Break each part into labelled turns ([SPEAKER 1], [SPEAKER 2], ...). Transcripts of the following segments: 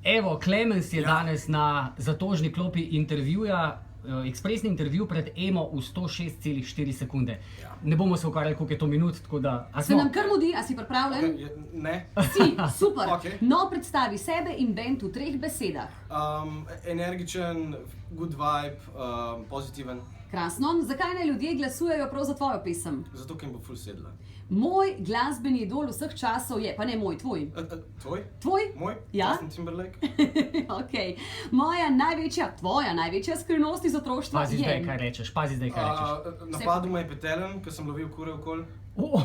[SPEAKER 1] Evo, Klemens je
[SPEAKER 2] Ja.
[SPEAKER 1] danes na zatožni klopi intervjuja, ekspresni intervju pred Emo v 106,4 sekunde.
[SPEAKER 2] Ja.
[SPEAKER 1] Ne bomo se ukvarjali, koliko je to minut, tako da... A
[SPEAKER 3] Se
[SPEAKER 1] smo?
[SPEAKER 3] nam kar mudi, a si pripravljen?
[SPEAKER 2] Ne.
[SPEAKER 3] Si, super.
[SPEAKER 2] Okej.
[SPEAKER 3] No, predstavi sebe in band v 3 besedah.
[SPEAKER 2] Energičen, good vibe, pozitiven,
[SPEAKER 3] Krasno. Zakaj naj ljudje glasujejo prav za tvojo pesem?
[SPEAKER 2] zato ker jim bo ful sedla.
[SPEAKER 3] Moj glasbeni idol vseh časov je, pa ne moj, tvoj.
[SPEAKER 2] Tvoj?
[SPEAKER 3] Tvoj?
[SPEAKER 2] Moj?
[SPEAKER 3] Ja.
[SPEAKER 2] Justin Timberlake?
[SPEAKER 3] Okay. Tvoja največja skrivnost iz otroštva
[SPEAKER 1] Pazi
[SPEAKER 3] je...
[SPEAKER 1] zdaj, kaj rečeš, pazi zdaj, kaj rečeš.
[SPEAKER 2] Napadel me je petelen, ker sem lovil kure okoli.
[SPEAKER 1] Oh,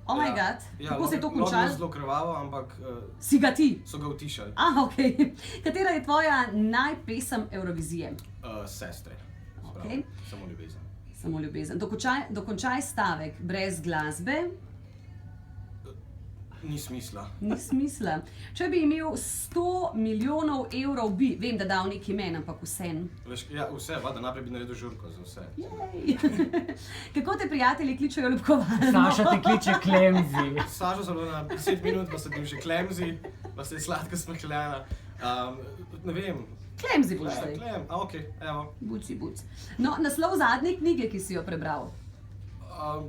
[SPEAKER 3] Oh my god, kako se je to
[SPEAKER 2] Lahko je
[SPEAKER 3] končalo?
[SPEAKER 2] zelo krvavo, ampak
[SPEAKER 3] Si ga ti?
[SPEAKER 2] so ga utišali.
[SPEAKER 3] Ok. Katera je tvoja najpesem Eurovizije?
[SPEAKER 2] Sestre.
[SPEAKER 3] Okej.
[SPEAKER 2] Samo ljubezen.
[SPEAKER 3] Samo ljubezen. Dokončaj stavek. Brez glasbe
[SPEAKER 2] Ni smisla.
[SPEAKER 3] ni smisla. Če bi imel 100 milijonov evrov, vem, da dal neki men, ampak vsem.
[SPEAKER 2] Ja, vse, da najprej bi naredil žurko za vse.
[SPEAKER 3] Kako te prijatelji kličejo ljubkovalno?
[SPEAKER 1] Saša te kliče Klemzi.
[SPEAKER 2] Sažo sem bil na 10 minut, pa sem bil še klemzi, pa se je sladko smehljala. Ne vem.
[SPEAKER 3] Klemzi boš zdaj.
[SPEAKER 2] Klem, ok, evo.
[SPEAKER 3] Buci. No, naslov zadnje knjige, ki si jo prebral.
[SPEAKER 2] Pa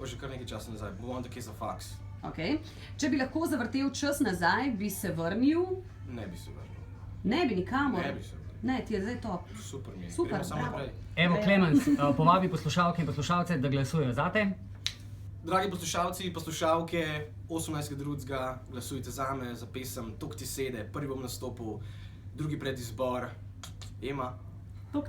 [SPEAKER 2] že kar nekaj časa nazaj, bo on the case of Fox.
[SPEAKER 3] Okay. Če bi lahko zavrtel čas nazaj, bi se vrnil?
[SPEAKER 2] Ne bi se vrnil.
[SPEAKER 3] Ne bi nikamor.
[SPEAKER 2] Ne bi se vrnil.
[SPEAKER 3] Ne, ti je zdaj top.
[SPEAKER 2] Super mi je.
[SPEAKER 3] Super,
[SPEAKER 2] Gremo samo
[SPEAKER 3] bravo.
[SPEAKER 2] naprej.
[SPEAKER 1] Evo, Klemens, povabi poslušalke in poslušalce, da glasujejo zate.
[SPEAKER 2] Dragi poslušalci, poslušalke, 18.2. glasujte zame za pesem Tok ti sede, prvi bom nastopil, drugi predizbor, Ema.